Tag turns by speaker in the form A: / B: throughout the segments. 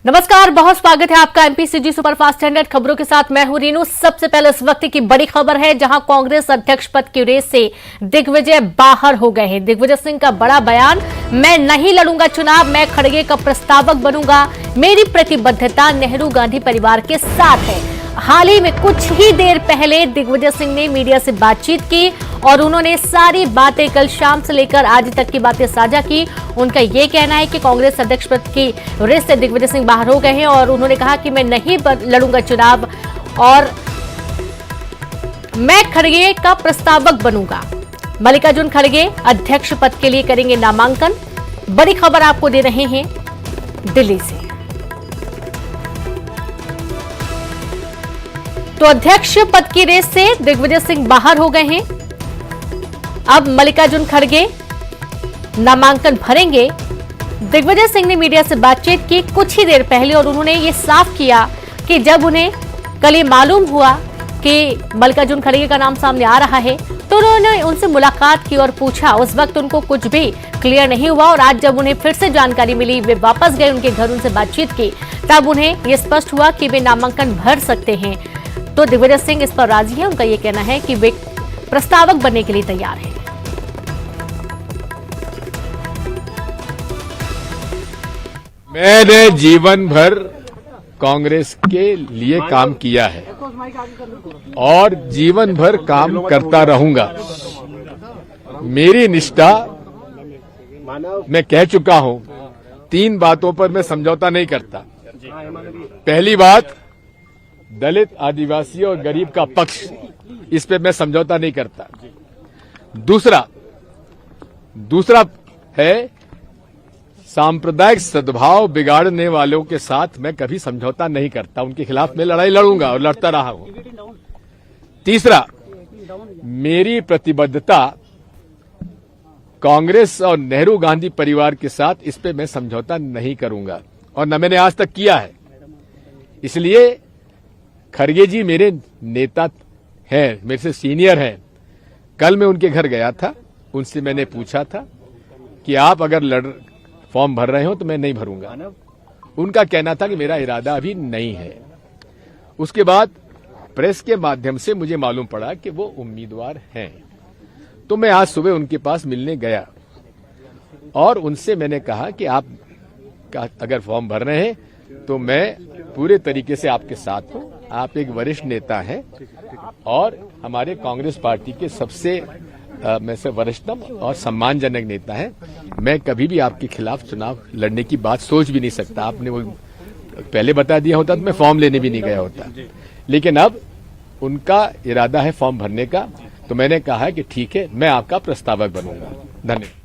A: नमस्कार, बहुत स्वागत है आपका एमपीसीजी सुपरफास्ट 100 खबरों के साथ। मैं हूं रीनू। सबसे पहले इस वक्त की बड़ी खबर है, जहां कांग्रेस अध्यक्ष पद की रेस से दिग्विजय बाहर हो गए हैं। दिग्विजय सिंह का बड़ा बयान, मैं नहीं लड़ूंगा चुनाव, मैं खड़गे का प्रस्तावक बनूंगा, मेरी प्रतिबद्धता नेहरू गांधी परिवार के साथ है। हाल ही में कुछ ही देर पहले दिग्विजय सिंह ने मीडिया से बातचीत की और उन्होंने सारी बातें कल शाम से लेकर आज तक की बातें साझा की। उनका यह कहना है कि कांग्रेस अध्यक्ष पद की रेस से दिग्विजय सिंह बाहर हो गए हैं और उन्होंने कहा कि मैं नहीं लड़ूंगा चुनाव और मैं खड़गे का प्रस्तावक बनूंगा। मल्लिकार्जुन खड़गे अध्यक्ष पद के लिए करेंगे नामांकन। बड़ी खबर आपको दे रहे हैं दिल्ली से। तो अध्यक्ष पद की रेस से दिग्विजय सिंह बाहर हो गए हैं। अब मल्लिकार्जुन खड़गे नामांकन भरेंगे। दिग्विजय सिंह ने मीडिया से बातचीत की कुछ ही देर पहले और उन्होंने ये साफ किया कि जब उन्हें कल ये मालूम हुआ कि मल्लिकार्जुन खड़गे का नाम सामने आ रहा है तो उन्होंने उनसे मुलाकात की और पूछा। उस वक्त उनको कुछ भी क्लियर नहीं हुआ और आज जब उन्हें फिर से जानकारी मिली, वे वापस गए उनके घर, उनसे बातचीत की, तब उन्हें यह स्पष्ट हुआ कि वे नामांकन भर सकते हैं। तो दिग्विजय सिंह इस पर राजी है। उनका यह कहना है कि वे प्रस्तावक बनने के लिए तैयार हैं।
B: मैंने जीवन भर कांग्रेस के लिए काम किया है और जीवन भर काम करता रहूंगा। मेरी निष्ठा, मैं कह चुका हूं, 3 बातों पर मैं समझौता नहीं करता। पहली बात, दलित, आदिवासी और गरीब का पक्ष, इस पे मैं समझौता नहीं करता। दूसरा है सांप्रदायिक सद्भाव बिगाड़ने वालों के साथ मैं कभी समझौता नहीं करता। उनके खिलाफ मैं लड़ाई लड़ूंगा और लड़ता रहा हूं। तीसरा, मेरी प्रतिबद्धता कांग्रेस और नेहरू गांधी परिवार के साथ, इस पे मैं समझौता नहीं करूंगा और न मैंने आज तक किया है। इसलिए खड़गे जी मेरे नेता हैं, मेरे से सीनियर हैं। कल मैं उनके घर गया था, उनसे मैंने पूछा था कि आप अगर फॉर्म भर रहे हो तो मैं नहीं भरूंगा। उनका कहना था कि मेरा इरादा अभी नहीं है। उसके बाद प्रेस के माध्यम से मुझे मालूम पड़ा कि वो उम्मीदवार हैं। तो मैं आज सुबह उनके पास मिलने गया और उनसे मैंने कहा कि आप अगर फॉर्म भर रहे हैं तो मैं पूरे तरीके से आपके साथ हूं। आप एक वरिष्ठ नेता हैं और हमारे कांग्रेस पार्टी के सबसे में से वरिष्ठतम और सम्मानजनक नेता हैं। मैं कभी भी आपके खिलाफ चुनाव लड़ने की बात सोच भी नहीं सकता। आपने वो पहले बता दिया होता तो मैं फॉर्म लेने भी नहीं गया होता। लेकिन अब उनका इरादा है फॉर्म भरने का, तो मैंने कहा कि ठीक है, मैं आपका प्रस्तावक बनूंगा। धन्यवाद।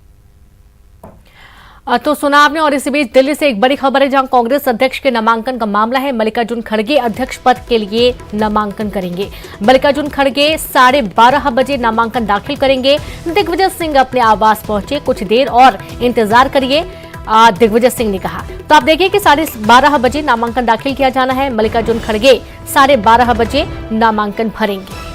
A: तो सुना आपने। और इसी बीच दिल्ली से एक बड़ी खबर है, जहां कांग्रेस अध्यक्ष के नामांकन का मामला है। मल्लिकार्जुन खड़गे अध्यक्ष पद के लिए नामांकन करेंगे। मल्लिकार्जुन खड़गे 12:30 बजे नामांकन दाखिल करेंगे। दिग्विजय सिंह अपने आवास पहुंचे, कुछ देर और इंतजार करिए, दिग्विजय सिंह ने कहा। तो आप देखिए कि 12:30 बजे नामांकन दाखिल किया जाना है। मल्लिकार्जुन खड़गे 12:30 बजे नामांकन भरेंगे।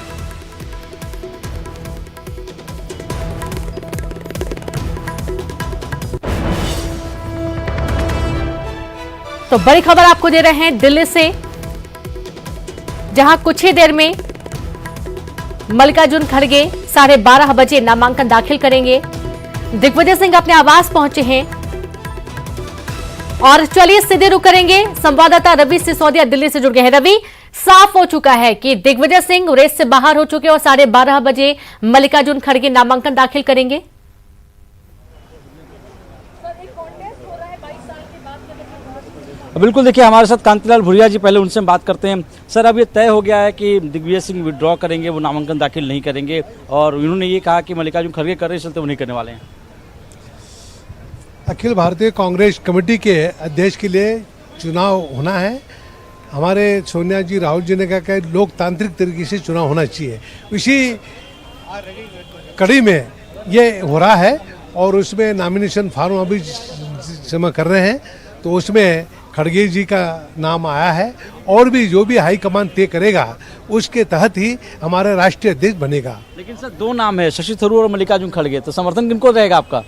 A: तो बड़ी खबर आपको दे रहे हैं दिल्ली से, जहां कुछ ही देर में मल्लिकार्जुन खड़गे 12:30 बजे नामांकन दाखिल करेंगे। दिग्विजय सिंह अपने आवास पहुंचे हैं और चलिए सीधे रुक करेंगे। संवाददाता रवि सिसोदिया दिल्ली से जुड़ गए हैं। रवि, साफ हो चुका है कि दिग्विजय सिंह रेस से बाहर हो चुके और 12:30 बजे मल्लिकार्जुन खड़गे नामांकन दाखिल करेंगे।
C: बिल्कुल, देखिए हमारे साथ कांतिलाल भूरिया जी, पहले उनसे हम बात करते हैं। सर, अब ये तय हो गया है कि दिग्विजय सिंह विड्रॉ करेंगे, वो नामांकन दाखिल नहीं करेंगे और उन्होंने ये कहा कि मल्लिकार्जुन खड़गे कर रहे चलते वो नहीं करने वाले हैं।
D: अखिल भारतीय कांग्रेस कमेटी के अध्यक्ष के लिए चुनाव होना है। हमारे सोनिया जी, राहुल जी ने कहा कि लोकतांत्रिक तरीके से चुनाव होना चाहिए। इसी कड़ी में ये हो रहा है और उसमें नॉमिनेशन फॉर्म अभी जमा कर रहे हैं, तो उसमें खड़गे जी का नाम आया है और भी जो भी हाईकमान तय करेगा उसके तहत ही हमारा राष्ट्रीय अध्यक्ष बनेगा।
C: लेकिन सर, 2 नाम है, शशि थरूर और मल्लिकार्जुन खड़गे, तो समर्थन किनको रहेगा आपका?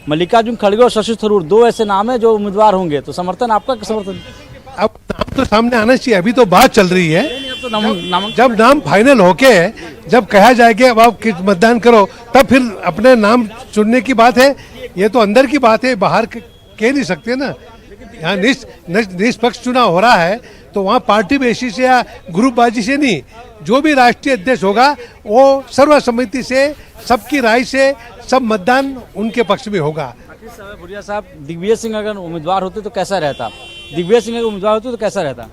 C: मल्लिकार्जुन खड़गे और शशि थरूर दो ऐसे नाम है जो उम्मीदवार होंगे, तो समर्थन आपका समर्थन?
D: अब नाम तो सामने आना चाहिए, अभी तो बात चल रही है।
C: तो नाम
D: जब नाम फाइनल होके जब कहा जाएगा अब आप मतदान करो, तब फिर अपने नाम चुनने की बात है। ये तो अंदर की बात है, बाहर कह नहीं सकते ना। यहाँ निष्पक्ष चुनाव हो रहा है तो वहाँ पार्टी बेसिस से या ग्रुपबाजी से नहीं, जो भी राष्ट्रीय अध्यक्ष होगा वो सर्वसम्मति से, सबकी राय से, सब मतदान उनके पक्ष में होगा।
C: भुरिया साहब, दिग्विजय सिंह अगर उम्मीदवार होते तो कैसा रहता? दिग्विजय सिंह अगर उम्मीदवार होते तो कैसा रहता?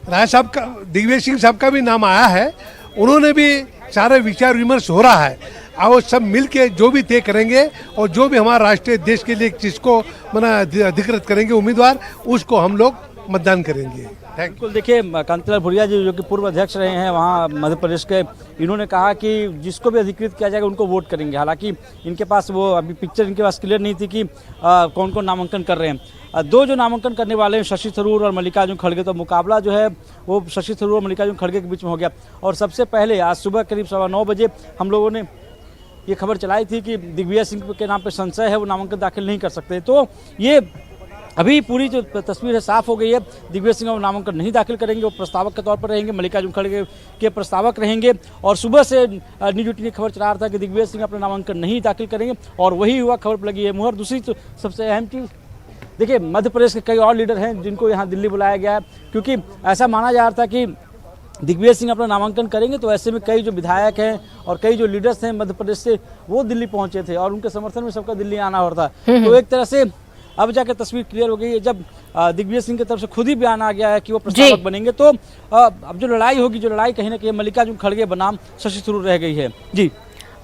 D: राय साहब का, दिग्विजय सिंह साहब का भी नाम आया है, उन्होंने भी सारे विचार विमर्श हो रहा है। और वो सब मिल के जो भी तय करेंगे और जो भी हमारा राष्ट्रीय देश के लिए जिसको अधिकृत करेंगे उम्मीदवार, उसको हम लोग मतदान करेंगे।
C: बिल्कुल, देखिए कांतिलाल भुरिया जी जो कि पूर्व अध्यक्ष रहे हैं वहाँ मध्य प्रदेश के, इन्होंने कहा कि जिसको भी अधिकृत किया जाएगा उनको वोट करेंगे। हालांकि इनके पास वो अभी पिक्चर इनके पास क्लियर नहीं थी कि कौन कौन नामांकन कर रहे हैं। दो जो नामांकन करने वाले हैं शशि थरूर और मल्लिकार्जुन खड़गे, तो मुकाबला जो है वो शशि थरूर और मल्लिकार्जुन खड़गे के बीच में हो गया। और सबसे पहले आज सुबह करीब 9:15 बजे हम लोगों ने ये खबर चलाई थी कि दिग्विजय सिंह के नाम पे संशय है, वो नामांकन दाखिल नहीं कर सकते। तो ये अभी पूरी जो तस्वीर है साफ हो गई है। दिग्विजय सिंह वो नामांकन नहीं दाखिल करेंगे, वो प्रस्तावक के तौर पर रहेंगे, मल्लिकार्जुन खड़गे के प्रस्तावक रहेंगे। और सुबह से न्यूज 18 ने खबर चला रहा था कि दिग्विजय सिंह अपना नामांकन नहीं दाखिल करेंगे, और वही हुआ, खबर पर लगी है मुहर। दूसरी तो सबसे अहम चीज़, देखिए मध्य प्रदेश के कई और लीडर हैं जिनको यहाँ दिल्ली बुलाया गया है, क्योंकि ऐसा माना जा रहा था कि दिग्विजय सिंह अपना नामांकन करेंगे, तो ऐसे में कई जो विधायक हैं और कई जो लीडर्स हैं मध्य प्रदेश से, वो दिल्ली पहुंचे थे और उनके समर्थन में सबका दिल्ली आना हो रहा था। तो एक तरह से अब जाकर तस्वीर क्लियर हो गई है, जब दिग्विजय सिंह की तरफ से खुद ही बयान आ गया है कि वो प्रस्तावक बनेंगे। तो अब जो लड़ाई होगी, जो लड़ाई कहीं ना कहीं मल्लिकार्जुन खड़गे बनाम शशि थरूर रह गई है। जी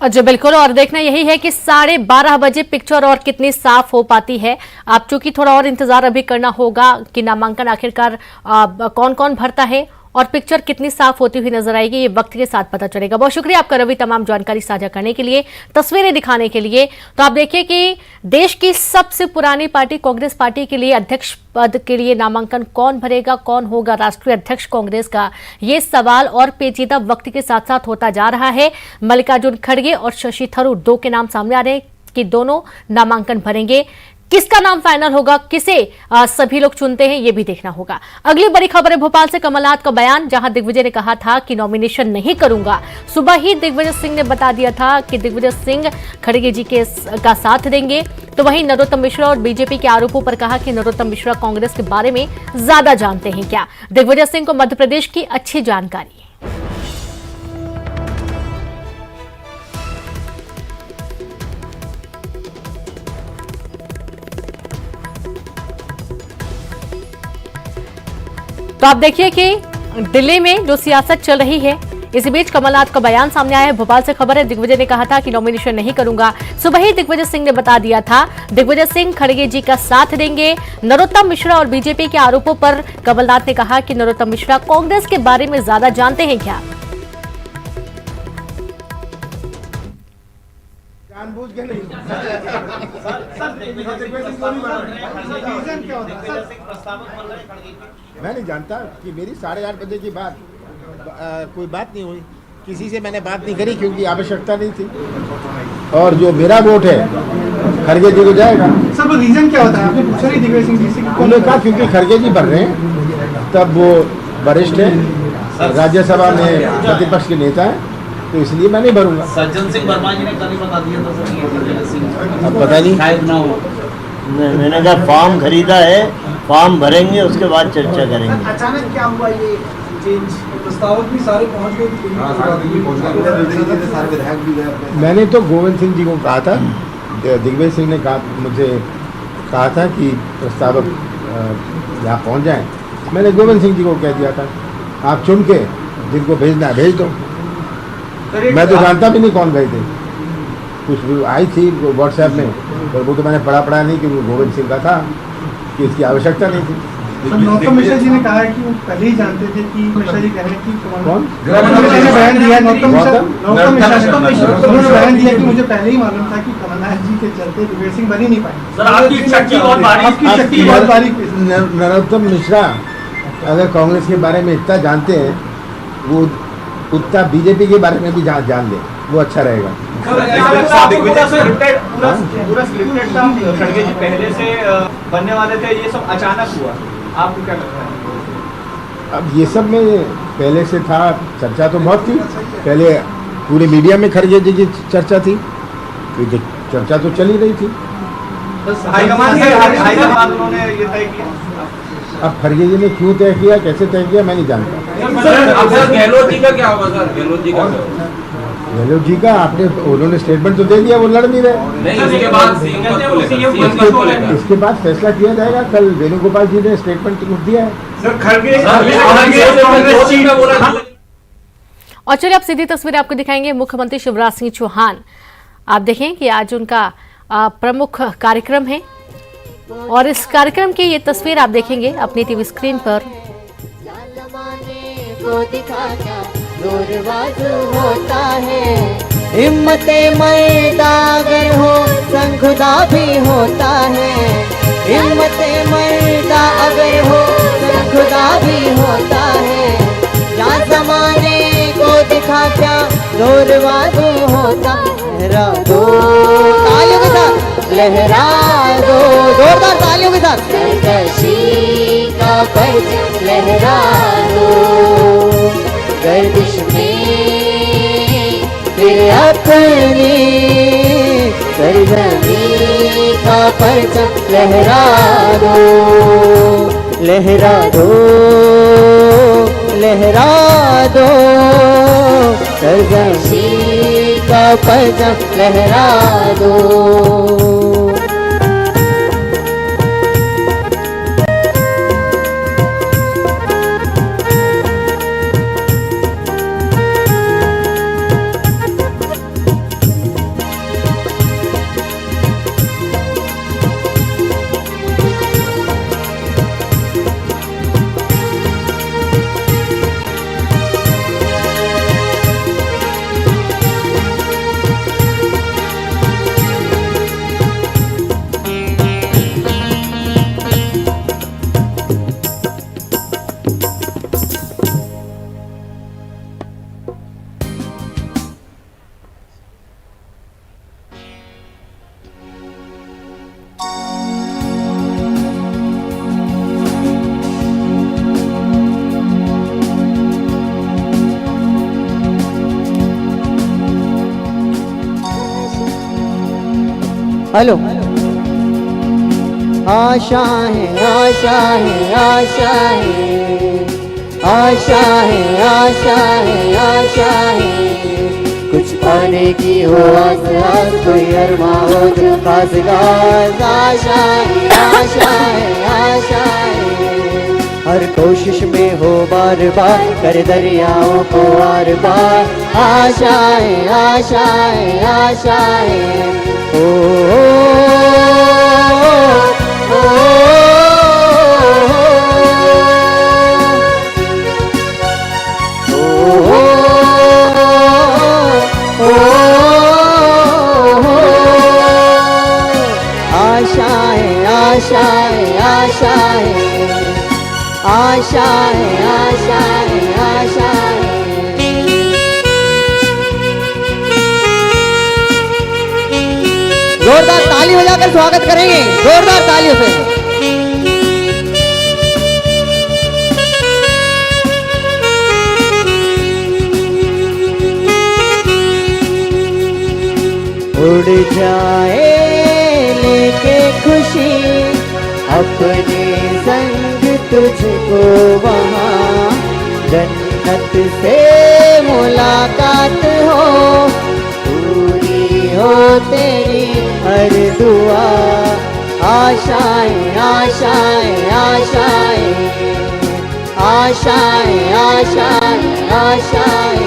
A: जी बिल्कुल, और देखना यही है कि 12:30 बजे पिक्चर और कितनी साफ हो पाती है। आप चूंकि थोड़ा और इंतजार अभी करना होगा कि नामांकन आखिरकार कौन कौन भरता है और पिक्चर कितनी साफ होती हुई नजर आएगी, ये वक्त के साथ पता चलेगा। बहुत शुक्रिया आपका रवि, तमाम जानकारी साझा करने के लिए, तस्वीरें दिखाने के लिए। तो आप देखिए कि देश की सबसे पुरानी पार्टी कांग्रेस पार्टी के लिए अध्यक्ष पद के लिए नामांकन कौन भरेगा, कौन होगा राष्ट्रीय अध्यक्ष कांग्रेस का, ये सवाल और पेचीदा वक्त के साथ साथ होता जा रहा है। मल्लिकार्जुन खड़गे और शशि थरूर दो के नाम सामने आ रहे हैं कि दोनों नामांकन भरेंगे। किसका नाम फाइनल होगा, किसे सभी लोग चुनते हैं, ये भी देखना होगा। अगली बड़ी खबर है भोपाल से कमलनाथ का बयान, जहां दिग्विजय ने कहा था कि नॉमिनेशन नहीं करूंगा। सुबह ही दिग्विजय सिंह ने बता दिया था कि दिग्विजय सिंह खड़गे जी का साथ देंगे। तो वहीं नरोत्तम मिश्रा और बीजेपी के आरोपों पर कहा कि नरोत्तम मिश्रा कांग्रेस के बारे में ज्यादा जानते हैं क्या। दिग्विजय सिंह को मध्य प्रदेश की अच्छी जानकारी है। तो आप देखिए कि दिल्ली में जो सियासत चल रही है, इसी बीच कमलनाथ का बयान सामने आया है। भोपाल से खबर है, दिग्विजय ने कहा था कि नॉमिनेशन नहीं करूंगा। सुबह ही दिग्विजय सिंह ने बता दिया था दिग्विजय सिंह खड़गे जी का साथ देंगे। नरोत्तम मिश्रा और बीजेपी के आरोपों पर कमलनाथ ने कहा कि नरोत्तम मिश्रा कांग्रेस के बारे में ज्यादा जानते हैं क्या।
E: जानबूझ के नहीं। मैं नहीं जानता कि मेरी 8:30 बजे की बात कोई बात नहीं हुई, किसी से मैंने बात नहीं करी क्योंकि आवश्यकता नहीं थी। और जो मेरा वोट है खड़गे जी को जाएगा।
F: सब रीजन क्या होता है, आपने पूछा नहीं दिग्विजय सिंह जी से?
E: उन्होंने कहा क्योंकि खड़गे जी भर रहे हैं, तब वो वरिष्ठ है, राज्यसभा में प्रतिपक्ष के नेता है, तो इसलिए मैं नहीं भरूंगा।
G: सज्जन सिंह वर्मा जी ने कल ही बता दिया था सर, ये दिग्विजय सिंह
E: अब पता नहीं
G: शायद ना हो।
H: मैंने कहा फॉर्म खरीदा है, फॉर्म भरेंगे उसके बाद चर्चा करेंगे।
F: अचानक क्या हुआ ये चेंज? प्रस्तावक भी सारे पहुंच गए थे।
E: मैंने तो गोविंद सिंह जी को कहा था, दिग्विजय सिंह ने मुझे कहा था कि प्रस्तावक यहाँ पहुँच जाएं। मैंने गोविंद सिंह जी को कह दिया था आप चुन के जिनको भेजना है भेज दो। मैं तो जानता भी नहीं कौन गए थे, कुछ आई थी व्हाट्सएप में, पर वो तो मैंने पढ़ा नहीं क्योंकि गोविंद सिंह का था कि इसकी आवश्यकता नहीं थी।
F: नरोत्तम मिश्रा जी ने कहा है कि वो पहले ही जानते थे कि मिश्रा जी कह रहे हैं कि
E: कौन
F: बयान दिया, नरोत्तम बयान दिया कि मुझे पहले ही मालूम था कि कमलनाथ जी के चलते दिग्विजय सिंह बन ही नहीं पाए।
G: सर आपकी शक्ति बहुत बारीक
E: नरोत्तम मिश्रा अगर कांग्रेस के बारे में इतना जानते हैं, वो उतना बीजेपी के बारे में भी जान ले। वो अच्छा रहेगा।
G: पूरा स्क्रिप्टेड था। खड़गे जी पहले से बनने वाले थे, ये सब अचानक हुआ, आपको क्या लगता है?
E: अब ये सब में पहले से था, चर्चा तो बहुत थी पहले, पूरे मीडिया में खड़गे जी की चर्चा थी, तो चर्चा तो चल ही रही थी।
G: हाईकमान उन्होंने ये तय किया।
E: अब खड़गे जी ने क्यों तय किया, कैसे तय किया, मैं नहीं जानता।
I: गहलोत जी का क्या होगा सर? गहलोत जी का
E: गहलोत जी का आपने, उन्होंने स्टेटमेंट तो दे दिया, वो लड़ नहीं रहे।
I: नहीं, उसके बाद सीएम पद को लेकर
E: इसके बाद फैसला किया जाएगा। कल वेणुगोपाल जी ने स्टेटमेंट लिख दिया है।
F: सर खड़गे
A: और चलिए आप सीधी तस्वीर आपको दिखाएंगे मुख्यमंत्री शिवराज सिंह चौहान। आप देखें कि आज उनका प्रमुख कार्यक्रम है और इस कार्यक्रम की ये तस्वीर आप देखेंगे अपनी टीवी स्क्रीन पर।
J: होता है हिम्मते मर्दा अगर हो संग खुदा भी होता है, हिम्मते मर्दा अगर हो संग खुदा भी होता है, क्या जमाने को दिखा क्या जोरबाजू होता। लहरा दो तालियों के साथ, लहरा दो जोरदार तालियों के साथ, सरकशी का परचम लहरा दो, गर्दिश में फिर अपनी सरजमी का परचम लहरा दो, लहरा दो, लहरा दो, सरजमी का परचम लहरा दो। हेलो, आशा है, आशा है, आशा है, आशा है, आशा है, आशा है, कुछ पाने की हो आस आस, कोई अरमा हो जो खास खास, आशा है, आशा है, आशा है, हर कोशिश में हो बार बार कर दरियाओं को आर पार, आशा है, आशा है, आशा है, ओ आशाएं आशाएं आशाएं आशाएं आशाएं आशाएं। जोरदार ताली बजाकर स्वागत करेंगे, जोरदार तालियों से। उड़ जाए लेके खुशी अपने संग तुझको वहाँ, जन्नत से मुलाकात हो, पूरी हो तेरी हर दुआ, आशाएं आशाएं आशाएं आशाएं आशाएं आशाएं।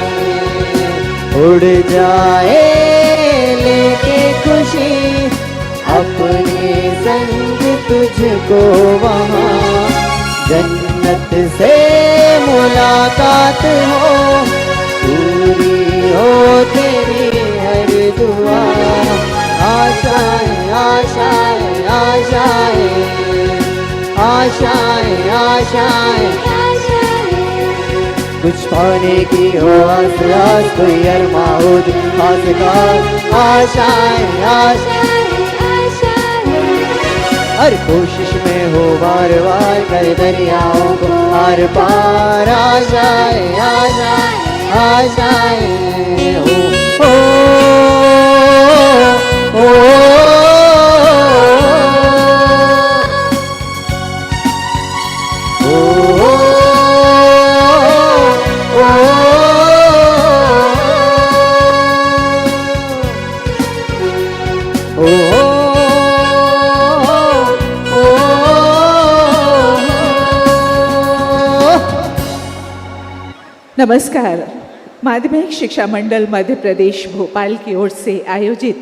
J: उड़ जाए लेके खुशी अपने संग तुझको वहाँ, जन्नत से मुलाकात हो, पूरी हो तेरी हर दुआ, आशाएं आशाएं आशाएं आशाएं आशाएं। कुछ पाने की हो आस आस, कोई अरमा हो खास खास, आशाएं आशाएं हर कोशिश में हो बार बार, कर दरियाओं को आर पार, आशाएं आशाएं आशाएं ओ ओ
K: नमस्कार। माध्यमिक शिक्षा मंडल मध्य प्रदेश भोपाल की ओर से आयोजित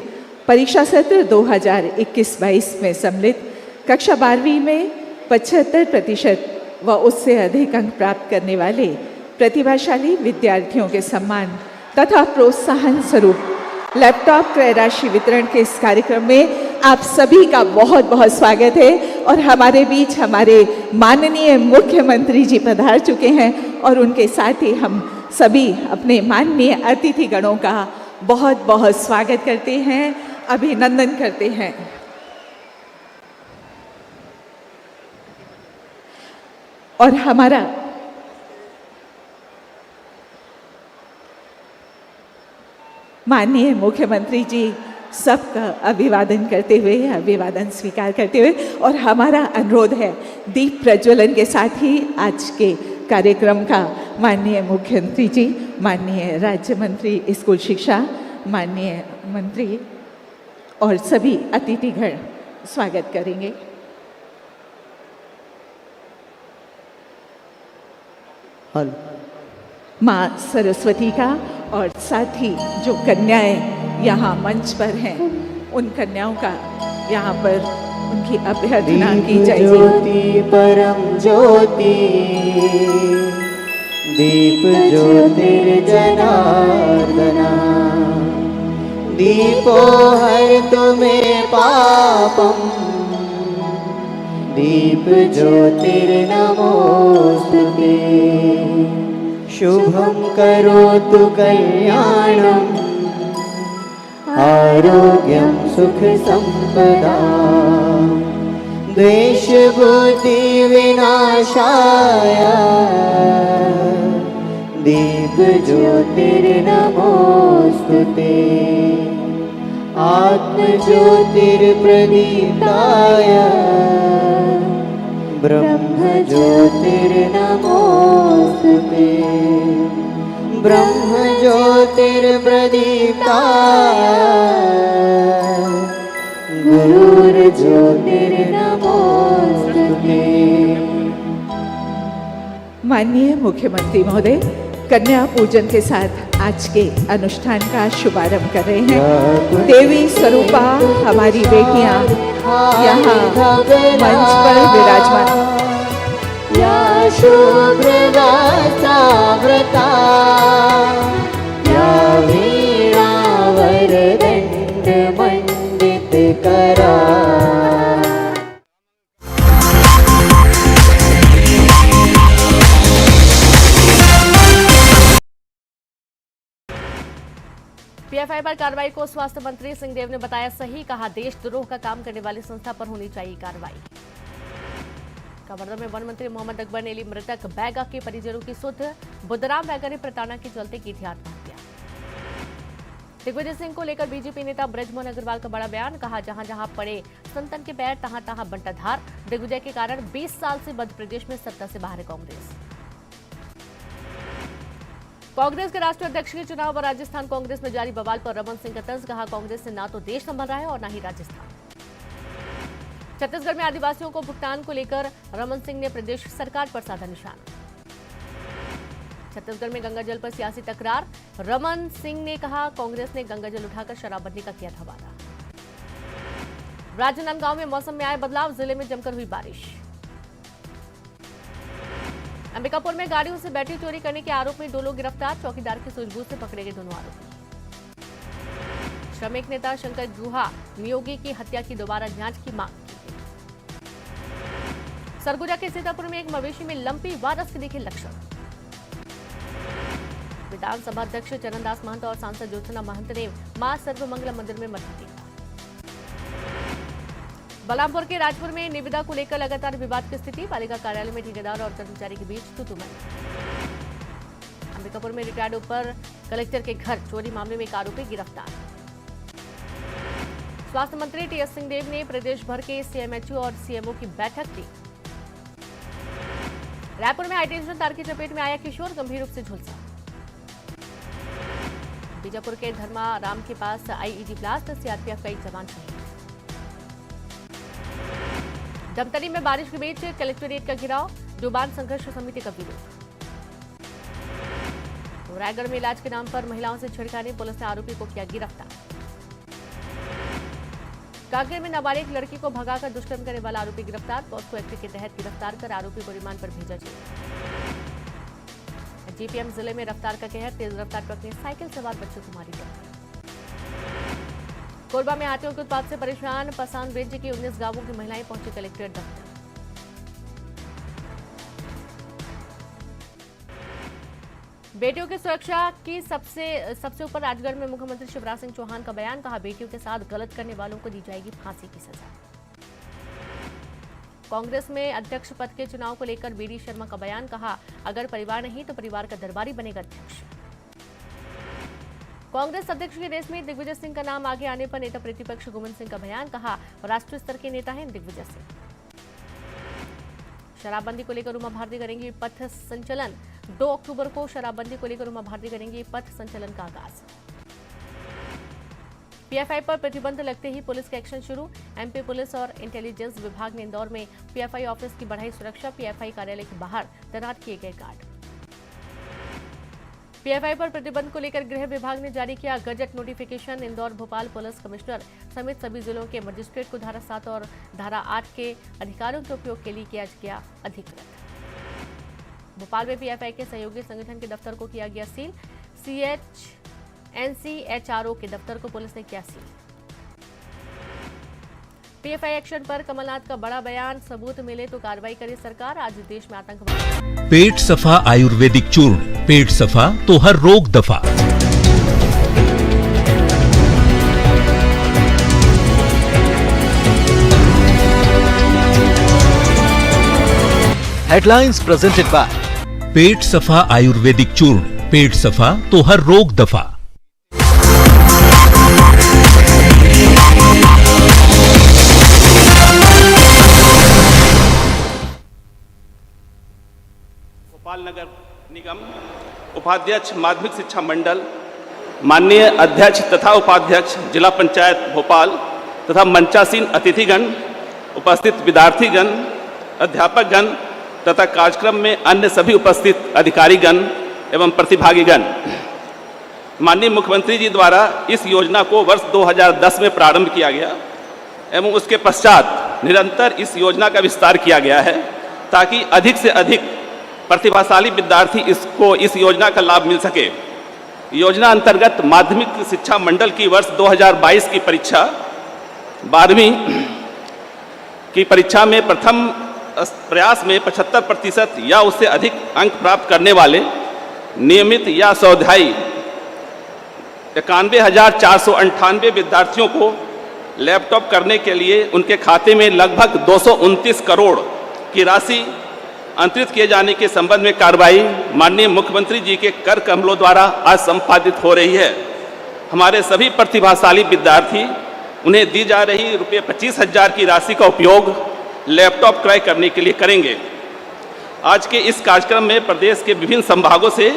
K: परीक्षा सत्र 2021-22 में सम्मिलित कक्षा 12वीं में 75% व उससे अधिक अंक प्राप्त करने वाले प्रतिभाशाली विद्यार्थियों के सम्मान तथा प्रोत्साहन स्वरूप लैपटॉप क्रय राशि वितरण के इस कार्यक्रम में आप सभी का बहुत बहुत स्वागत है। और हमारे बीच हमारे माननीय मुख्यमंत्री जी पधार चुके हैं और उनके साथ ही हम सभी अपने माननीय अतिथि गणों का बहुत बहुत स्वागत करते हैं, अभिनंदन करते हैं। और हमारा माननीय मुख्यमंत्री जी सबका अभिवादन करते हुए, अभिवादन स्वीकार करते हुए, और हमारा अनुरोध है दीप प्रज्वलन के साथ ही आज के कार्यक्रम का माननीय मुख्यमंत्री जी, माननीय राज्य मंत्री स्कूल शिक्षा, माननीय मंत्री और सभी अतिथिगण स्वागत करेंगे। माँ सरस्वती का और साथ ही जो कन्याएं यहाँ मंच पर हैं उन कन्याओं का यहाँ पर उनकी अभ्यर्थना की जाएगी।
J: ज्योति परम ज्योति, दीप ज्योतिर्जनार्दना, दीपो हरतु मे पापम, दीप ज्योतिर्नमोस्तुते, शुभं करोतु कल्याणं, आरोग्यं सुख संपदा, द्वेष बुद्धि विनाशाय, दीप ज्योतिर्नमोस्तुते, आत्म ज्योतिर्प्रदीप्ताय, ब्रह्म ज्योतिर्नमोस्तुते, ब्रह्म ज्योतिर्प्रदीप्ताय, गुरुर्ज्योतिर्नमोस्तुते।
K: माननीय मुख्यमंत्री महोदय कन्या पूजन के साथ आज के अनुष्ठान का शुभारंभ कर रहे हैं। देवी स्वरूपा हमारी बेटियां यहाँ मंच पर विराजमान।
J: या शुभ्रवस्त्रावृता, या वीणावरदण्डमण्डितकरा,
A: पीएफआई पर कार्रवाई को स्वास्थ्य मंत्री सिंहदेव ने बताया सही, कहा देशद्रोह का काम करने वाली संस्था पर होनी चाहिए कार्रवाई। कवर्धा में वन मंत्री मोहम्मद अकबर ने ली मृतक बैगा के परिजनों की सुध। बुद्धराम बैगा ने प्रताड़ना के चलते की थी आत्महत्या। दिग्विजय सिंह को लेकर बीजेपी नेता ब्रजमोहन अग्रवाल का बड़ा बयान, कहा जहां जहां पड़े संतन के पैर तहां तहां बंटाधार। दिग्विजय के कारण 20 साल से मध्य प्रदेश में सत्ता से बाहर है कांग्रेस। कांग्रेस के राष्ट्रीय अध्यक्ष के चुनाव और राजस्थान कांग्रेस में जारी बवाल पर रमन सिंह का तंज, कहा कांग्रेस से ना तो देश संभल रहा है और ना ही राजस्थान। छत्तीसगढ़ में आदिवासियों को भुगतान को लेकर रमन सिंह ने प्रदेश सरकार पर साधा निशाना। छत्तीसगढ़ में गंगाजल पर सियासी तकरार, रमन सिंह ने कहा कांग्रेस ने गंगाजल उठाकर शराबबंदी का किया था वादा। राजनांदगांव में मौसम में आए बदलाव, जिले में जमकर हुई बारिश। अंबिकापुर में गाड़ियों से बैटरी चोरी करने के आरोप में 2 लोग गिरफ्तार, चौकीदार की सूझबूझ से पकड़े गए दोनों आरोपी। श्रमिक नेता शंकर गुहा नियोगी की हत्या की दोबारा जांच की मांग की गई। सरगुजा के सीतापुर में एक मवेशी में लंपी वायरस के दिखे लक्षण। विधानसभा अध्यक्ष चरणदास महंत और सांसद ज्योत्सना महंत ने मां सर्वमंगला मंदिर में मत्था टेका। बलरामपुर के राजपुर में निविदा को लेकर लगातार विवाद की स्थिति। पालिका कार्यालय में ठेकेदार और कर्मचारी के बीच तूतूमैनी। अंबिकापुर में रिटायर्ड उपर कलेक्टर के घर चोरी मामले में एक आरोपी गिरफ्तार। स्वास्थ्य मंत्री टीएस सिंहदेव ने प्रदेश भर के सीएमएचओ और सीएमओ की बैठक की। रायपुर में हाईटेंशन तार की चपेट में आया किशोर, गंभीर रूप से झुलसा। बीजापुर के धर्माराम के पास आईईडी ब्लास्ट, सीआरपीएफ का एक जवान शहीद। डमतरी में बारिश के बीच कलेक्ट्रेट का घेराव, डुबान संघर्ष समिति का विरोध। रायगढ़ में इलाज के नाम पर महिलाओं से छेड़खानी, पुलिस ने आरोपी को किया गिरफ्तार। कांकेर में नाबालिग लड़की को भगाकर दुष्कर्म करने वाला आरोपी गिरफ्तार। पॉक्सो एक्ट के तहत गिरफ्तार कर आरोपी को रिमांड पर भेजा जेल। जीपीएम जिले में रफ्तार का कहर, तेज रफ्तार ट्रक ने साइकिल सवार बच्चों को मारी टक्कर। कोरबा में हाथियों के उत्पात से परेशान पसान रेंज के 19 गांवों की महिलाएं पहुंची कलेक्ट्रेट दफ्तर। बेटियों की सुरक्षा की सबसे ऊपर राजगढ़ में मुख्यमंत्री शिवराज सिंह चौहान का बयान, कहा बेटियों के साथ गलत करने वालों को दी जाएगी फांसी की सजा। कांग्रेस में अध्यक्ष पद के चुनाव को लेकर बीडी शर्मा का बयान, कहा अगर परिवार नहीं तो परिवार का दरबारी बनेगा अध्यक्ष। कांग्रेस अध्यक्ष की रेस में दिग्विजय सिंह का नाम आगे आने पर नेता प्रतिपक्ष गोविंद सिंह का बयान, कहा राष्ट्रीय स्तर के नेता हैं दिग्विजय सिंह। शराबबंदी को लेकर उमा भारती करेंगी पथ संचलन। 2 अक्टूबर को शराबबंदी को लेकर उमा भारती करेंगी पथ संचलन का आगाज। पीएफआई पर प्रतिबंध लगते ही पुलिस का एक्शन शुरू। एमपी पुलिस और इंटेलिजेंस विभाग ने इंदौर में पीएफआई ऑफिस की बढ़ाई सुरक्षा। पीएफआई कार्यालय के बाहर तैनात किए गए गार्ड। पीएफआई पर प्रतिबंध को लेकर गृह विभाग ने जारी किया gazette notification. Indore Bhopal police commissioner समेत सभी जिलों के मजिस्ट्रेट को धारा 7 और धारा 8 के अधिकारियों के उपयोग के लिए किया गया अधिकृत। भोपाल में पीएफआई के सहयोगी संगठन के दफ्तर को किया गया सील। एनसीएचआरओ के दफ्तर को पुलिस ने किया सील। पीएफआई एक्शन पर कमलनाथ का बड़ा बयान, सबूत मिले तो कार्रवाई करे सरकार। आज देश में आतंकवाद।
L: पेट सफा आयुर्वेदिक चूर्ण, पेट सफा तो हर रोग दफा।
M: हेडलाइंस प्रेजेंटेड बाय
L: पेट सफा आयुर्वेदिक चूर्ण, पेट सफा तो हर रोग दफा।
N: भोपाल नगर निगम उपाध्यक्ष माध्यमिक शिक्षा मंडल, माननीय अध्यक्ष तथा उपाध्यक्ष जिला पंचायत भोपाल तथा मंचासीन अतिथिगण, उपस्थित विद्यार्थीगण, अध्यापकगण तथा कार्यक्रम में अन्य सभी उपस्थित अधिकारीगण एवं प्रतिभागीगण, माननीय मुख्यमंत्री जी द्वारा इस योजना को वर्ष 2010 में प्रारंभ किया गया एवं उसके पश्चात निरंतर इस योजना का विस्तार किया गया है ताकि अधिक से अधिक प्रतिभाशाली विद्यार्थी इस योजना का लाभ मिल सके। योजना अंतर्गत माध्यमिक शिक्षा मंडल की वर्ष 2022 की परीक्षा 12वीं की परीक्षा में प्रथम प्रयास में 75% या उससे अधिक अंक प्राप्त करने वाले नियमित या स्वाध्यायी 91,498 विद्यार्थियों को लैपटॉप करने के लिए उनके खाते में लगभग 229 करोड़ की राशि अंतरित किए जाने के संबंध में कार्रवाई माननीय मुख्यमंत्री जी के कर कमलों द्वारा आज संपादित हो रही है। हमारे सभी प्रतिभाशाली विद्यार्थी उन्हें दी जा रही रुपये 25,000 की राशि का उपयोग लैपटॉप क्रय करने के लिए करेंगे। आज के इस कार्यक्रम में प्रदेश के विभिन्न संभागों से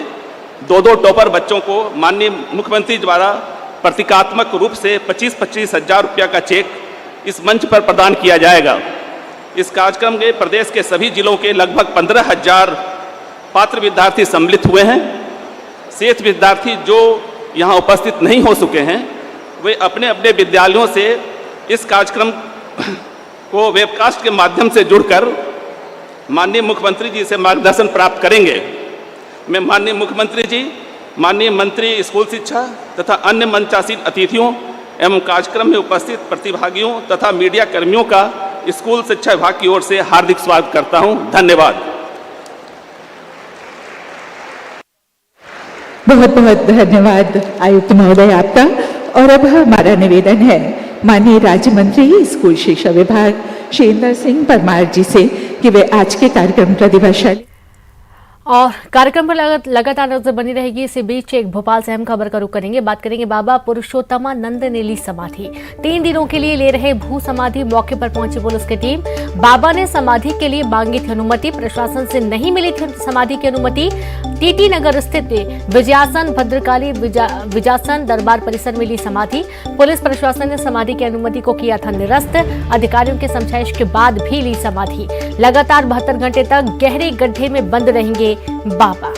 N: 2 टॉपर बच्चों को माननीय मुख्यमंत्री द्वारा प्रतीकात्मक रूप से 25-25 हजार रुपया का चेक इस मंच पर प्रदान किया जाएगा। इस कार्यक्रम में प्रदेश के सभी जिलों के लगभग 15,000 पात्र विद्यार्थी सम्मिलित हुए हैं। शेष विद्यार्थी जो यहाँ उपस्थित नहीं हो चुके हैं वे अपने अपने विद्यालयों से इस कार्यक्रम को वेबकास्ट के माध्यम से जुड़कर माननीय मुख्यमंत्री जी से मार्गदर्शन प्राप्त करेंगे। मैं माननीय मुख्यमंत्री जी, माननीय मंत्री स्कूल शिक्षा तथा अन्य मंचासीन अतिथियों एवं कार्यक्रम में उपस्थित प्रतिभागियों तथा मीडिया कर्मियों का स्कूल शिक्षा विभाग की ओर से हार्दिक स्वागत करता हूं। धन्यवाद।
K: बहुत बहुत धन्यवाद आयुक्त महोदय आपका। और अब हमारा निवेदन है माननीय राज्य मंत्री स्कूल शिक्षा विभाग श्री इंदर सिंह परमार जी से कि वे आज के कार्यक्रम प्रतिभाशाली
A: और कार्यक्रम पर लगातार नजर बनी रहेगी। इसी बीच एक भोपाल से अहम खबर का रुख करेंगे। बात करेंगे बाबा पुरुषोत्तमानंद ने ली समाधि। 3 दिनों के लिए ले रहे भू समाधि। मौके पर पहुंची पुलिस की टीम। बाबा ने समाधि के लिए मांगी थी अनुमति, प्रशासन से नहीं मिली थी समाधि की अनुमति। टीटी नगर स्थित विजयासन भद्रकाली विजासन दरबार परिसर में ली समाधि। पुलिस प्रशासन ने समाधि की अनुमति को किया था निरस्त। अधिकारियों के समझाइश के बाद भी ली समाधि। लगातार 72 घंटे तक गहरे गड्ढे में बंद रहेंगे बाबा।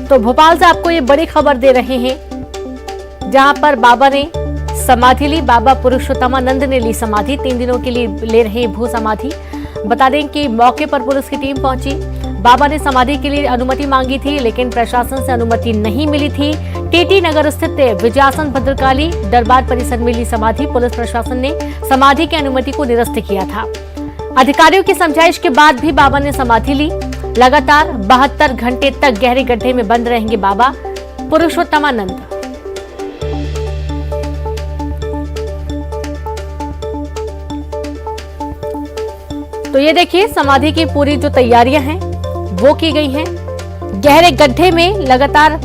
A: तो भोपाल से आपको ये बड़ी खबर दे रहे हैं, जहां पर बाबा ने समाधि ली। बाबा पुरुषोत्तमानंद ने ली समाधि। 3 दिनों के लिए ले रहे भू समाधि। बता दें कि मौके पर पुलिस की टीम पहुंची। बाबा ने समाधि के लिए अनुमति मांगी थी, लेकिन प्रशासन से अनुमति नहीं मिली थी। टीटी नगर स्थित विजयासन भद्रकाली दरबार परिसर में ली समाधि। पुलिस प्रशासन ने समाधि की अनुमति को निरस्त किया था। अधिकारियों की समझाइश के बाद भी बाबा ने समाधि ली। लगातार 72 घंटे तक गहरे गड्ढे में बंद रहेंगे बाबा पुरुषोत्तमानंद। तो ये देखिए समाधि की पूरी जो तैयारियां हैं वो की गई हैं। गहरे गड्ढे में लगातार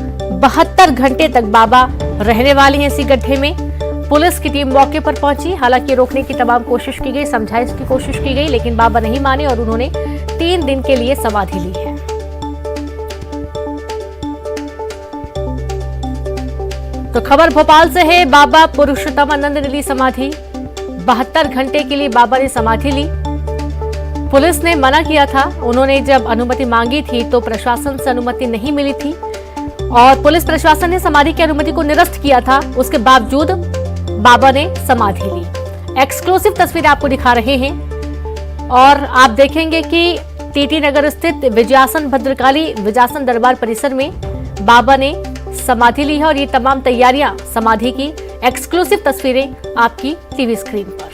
A: 72 घंटे तक बाबा रहने वाले हैं इसी गड्ढे में। पुलिस की टीम मौके पर पहुंची। हालांकि रोकने की तमाम कोशिश की गई, समझाइश की कोशिश की गई, लेकिन बाबा नहीं माने और उन्होंने 3 दिन के लिए समाधि ली है। तो खबर भोपाल से है। बाबा पुरुषोत्तमानंद ने ली समाधि। 72 घंटे के लिए बाबा ने समाधि ली। पुलिस ने मना किया था। उन्होंने जब अनुमति मांगी थी तो प्रशासन से अनुमति नहीं मिली थी और पुलिस प्रशासन ने समाधि की अनुमति को निरस्त किया था। उसके बावजूद बाबा ने समाधि ली। एक्सक्लूसिव तस्वीर आपको दिखा रहे हैं और आप देखेंगे कि टीटी नगर स्थित विजयासन भद्रकाली विजासन दरबार परिसर में बाबा ने समाधि ली है और ये तमाम तैयारियां समाधि की एक्सक्लूसिव तस्वीरें आपकी टीवी स्क्रीन पर।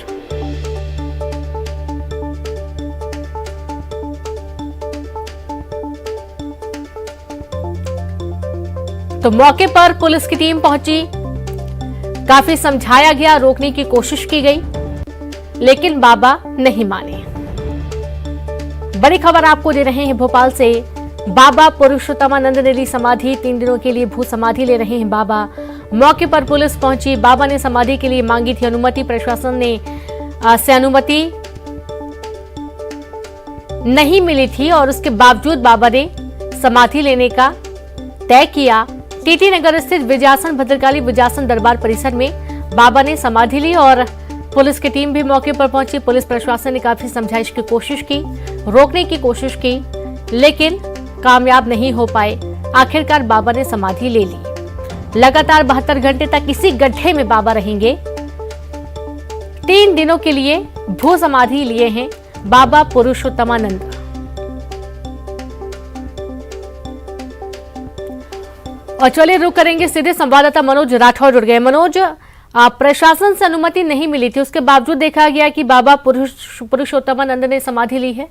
A: तो मौके पर पुलिस की टीम पहुंची। काफी समझाया गया, रोकने की कोशिश की गई, लेकिन बाबा नहीं माने। बड़ी खबर आपको दे रहे हैं भोपाल से। बाबा पुरुषोत्तमानंद ने ली समाधि। 3 दिनों के लिए भू समाधि ले रहे हैं बाबा। मौके पर पुलिस पहुंची। बाबा ने समाधि के लिए मांगी थी अनुमति। प्रशासन ने से अनुमति नहीं मिली थी और उसके बावजूद बाबा ने समाधि लेने का तय किया। टीटी नगर स्थित विजयासन भद्रकाली विजासन दरबार परिसर में बाबा ने समाधि ली और पुलिस की टीम भी मौके पर पहुंची। पुलिस प्रशासन ने काफी समझाइश की कोशिश की, रोकने की कोशिश की, लेकिन कामयाब नहीं हो पाए। आखिरकार बाबा ने समाधि ले ली। लगातार 72 घंटे तक इसी गड्ढे में बाबा रहेंगे। 3 दिनों के लिए भू समाधि लिए हैं बाबा पुरुषोत्तमानंद। और चलिए रुक करेंगे सीधे संवाददाता मनोज राठौर जुड़ गए। मनोज, प्रशासन से अनुमति नहीं मिली थी, उसके बावजूद देखा गया कि बाबा पुरुषोत्तमानंद ने समाधि ली है।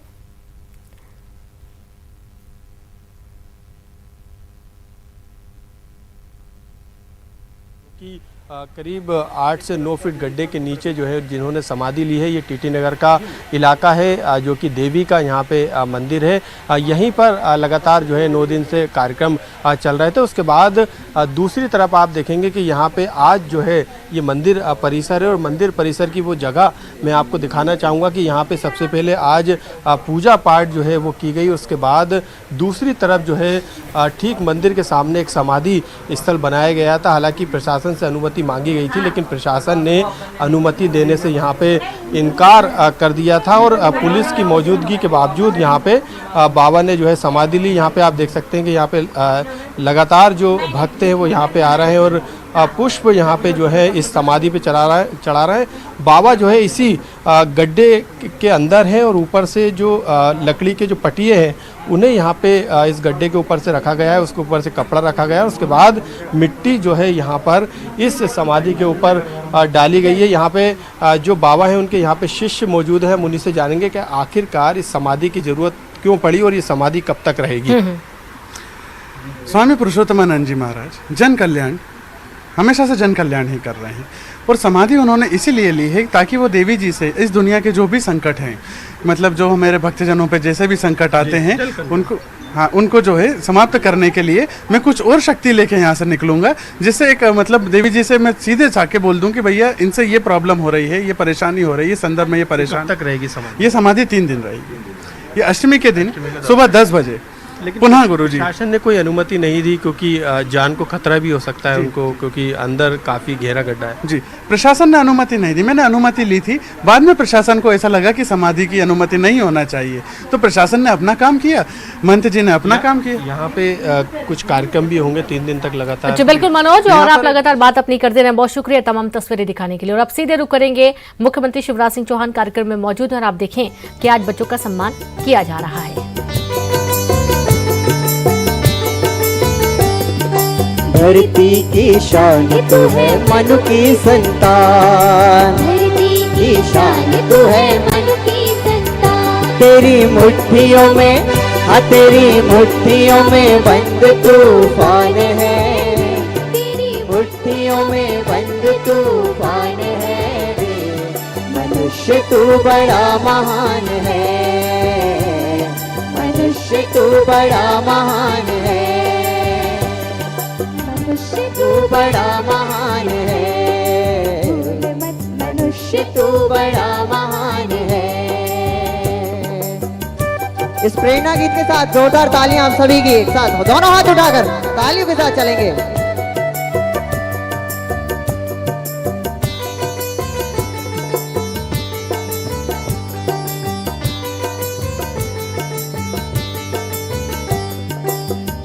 M: कि करीब 8 से 9 फीट गड्ढे के नीचे जो है जिन्होंने समाधि ली है, ये टीटी नगर का इलाका है, जो कि देवी का यहाँ पे मंदिर है। यहीं पर लगातार जो है 9 दिन से कार्यक्रम चल रहे थे। उसके बाद दूसरी तरफ आप देखेंगे कि यहाँ पे आज जो है ये मंदिर परिसर है और मंदिर परिसर की वो जगह मैं आपको दिखाना चाहूँगा कि यहाँ पे सबसे पहले आज पूजा पाठ जो है वो की गई। उसके बाद दूसरी तरफ जो है ठीक मंदिर के सामने एक समाधि स्थल बनाया गया था। हालांकि प्रशासन से अनुमति मांगी गई थी, लेकिन प्रशासन ने अनुमति देने से यहाँ पे इनकार कर दिया था और पुलिस की मौजूदगी के बावजूद यहाँ पे बाबा ने जो है समाधि ली। यहाँ पे आप देख सकते हैं कि यहाँ पे लगातार जो भक्त हैं वो यहाँ पे आ रहे हैं और पुष्प यहाँ पे जो है इस समाधि पे चढ़ा रहे हैं। बाबा जो है इसी गड्ढे के अंदर हैं और ऊपर से जो लकड़ी के जो पटिए हैं उन्हें यहाँ पे इस गड्ढे के ऊपर से रखा गया है, उसके ऊपर से कपड़ा रखा गया है। उसके बाद मिट्टी जो है यहाँ पर इस समाधि के ऊपर डाली गई है। यहाँ पे जो बाबा हैं उनके यहाँ पे शिष्य मौजूद है। उन्हीं से जानेंगे कि आखिरकार इस समाधि की ज़रूरत क्यों पड़ी और ये समाधि कब तक रहेगी।
F: स्वामी पुरुषोत्तमानंद जी महाराज जन कल्याण, हमेशा से जन कल्याण ही कर रहे हैं। और समाधि उन्होंने इसीलिए ली है ताकि वो देवी जी से इस दुनिया के जो भी संकट हैं, मतलब जो मेरे भक्तजनों पे जैसे भी संकट आते हैं उनको जो है समाप्त करने के लिए मैं कुछ और शक्ति लेके यहाँ से निकलूंगा, जिससे एक मतलब देवी जी से मैं सीधे जाके बोल दूं कि भैया इनसे ये प्रॉब्लम हो रही है, ये परेशानी हो रही है, ये संदर्भ में ये परेशान
M: तक रहेगी समाधि।
F: ये समाधि 3 दिन रहेगी। ये अष्टमी के दिन सुबह 10 बजे
M: लेकिन
F: पुनः गुरुजी
M: शासन ने कोई अनुमति नहीं दी, क्योंकि जान को खतरा भी हो सकता है उनको, क्योंकि अंदर काफी गहरा गड्ढा है।
F: जी, प्रशासन ने अनुमति नहीं दी। मैंने अनुमति ली थी, बाद में प्रशासन को ऐसा लगा कि समाधि की अनुमति नहीं होना चाहिए, तो प्रशासन ने अपना काम किया, महंत जी ने अपना काम किया।
M: यहाँ पे कुछ कार्यक्रम भी होंगे 3 दिन तक लगातार।
A: जी बिल्कुल मनोज, और आप लगातार बात अपनी करते रहे, बहुत शुक्रिया तमाम तस्वीरें दिखाने के लिए। और अब सीधे रुक करेंगे, मुख्यमंत्री शिवराज सिंह चौहान कार्यक्रम में मौजूद हैं और आप देखें कि आज बच्चों का सम्मान किया जा रहा है।
J: धरती की शान तो है मनु की संतान, धरती की शान तो है मनु की संतान। तेरी मुट्ठियों में, हाँ तेरी मुट्ठियों में बंद तूफान है, तेरी मुट्ठियों में बंद तूफान है रे। मनुष्य तू बड़ा महान है, मनुष्य तू बड़ा महान है, मनुष्य तू बड़ा महान है, मनुष्य तू बड़ा महान है। इस प्रेरणा गीत के साथ जोरदार तालियां आप सभी की एक साथ, दोनों हाथ उठाकर तालियों के साथ चलेंगे।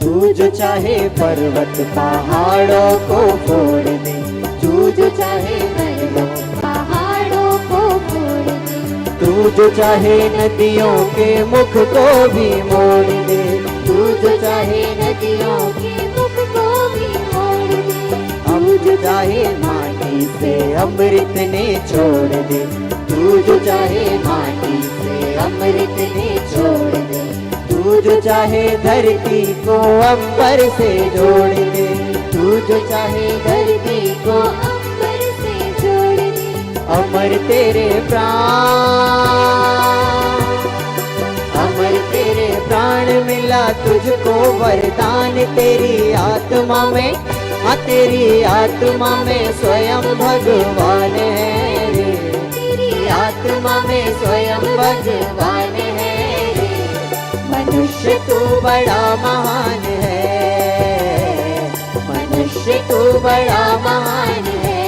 J: तू जो चाहे पर्वत पहाड़ों को फोड़ दे, तू जो चाहे पर्वत पहाड़ों को फोड़ दे, तू जो चाहे नदियों के मुख को भी मोड़ दे, तू जो चाहे नदियों के मुख को भी मोड़ दे, तू जो चाहे माटी से अमृत ने छोड़ दे, तू जो चाहे माटी से अमृत ने छोड़ दे, तू जो चाहे धरती को अंबर से जोड़ दे, तू जो चाहे धरती को अंबर से जोड़ दे। अमर तेरे प्राण, अमर तेरे प्राण मिला तुझको वरदान, तेरी आत्मा में, हाँ तेरी आत्मा में स्वयं भगवान है रे, तेरी आत्मा में स्वयं भगवान है। मनुष्य तू बड़ा महान है, मनुष्य तू बड़ा महान है,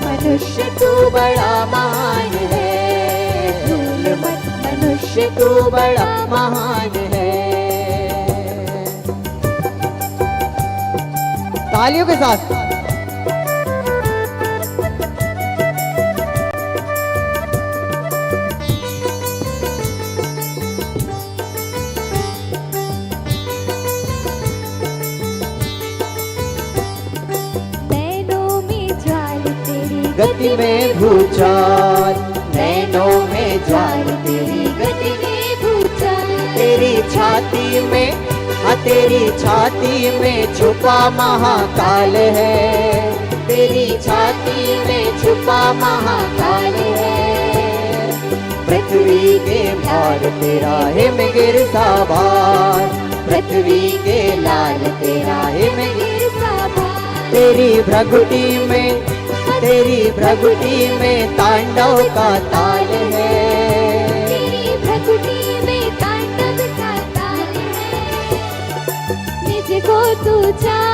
J: मनुष्य तू बड़ा महान है, भूल मत मनुष्य तू बड़ा महान है। तालियों के साथ गति में भूचाल, नैनों में ज्वार तेरी गति में भूचाल, तेरी छाती में, हाँ तेरी छाती में छुपा महाकाल है, तेरी छाती में छुपा महाकाल है। पृथ्वी के भार तेरा हिम गिरता भार, पृथ्वी के लाल तेरा हिम गिरता भार, तेरी भ्रगुटी में, तेरी भ्रगुटी में तांडव का ताल है, तेरी भ्रगुटी में तांडव का ताल है। निज को तू जान,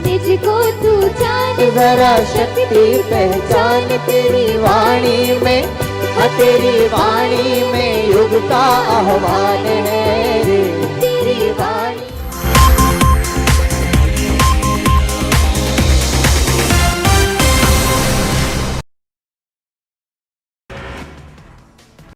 J: निज को तू जान, जरा शक्ति पहचान, तेरी वाणी में, तेरी वाणी में युग का आह्वान है रे, तेरी वाणी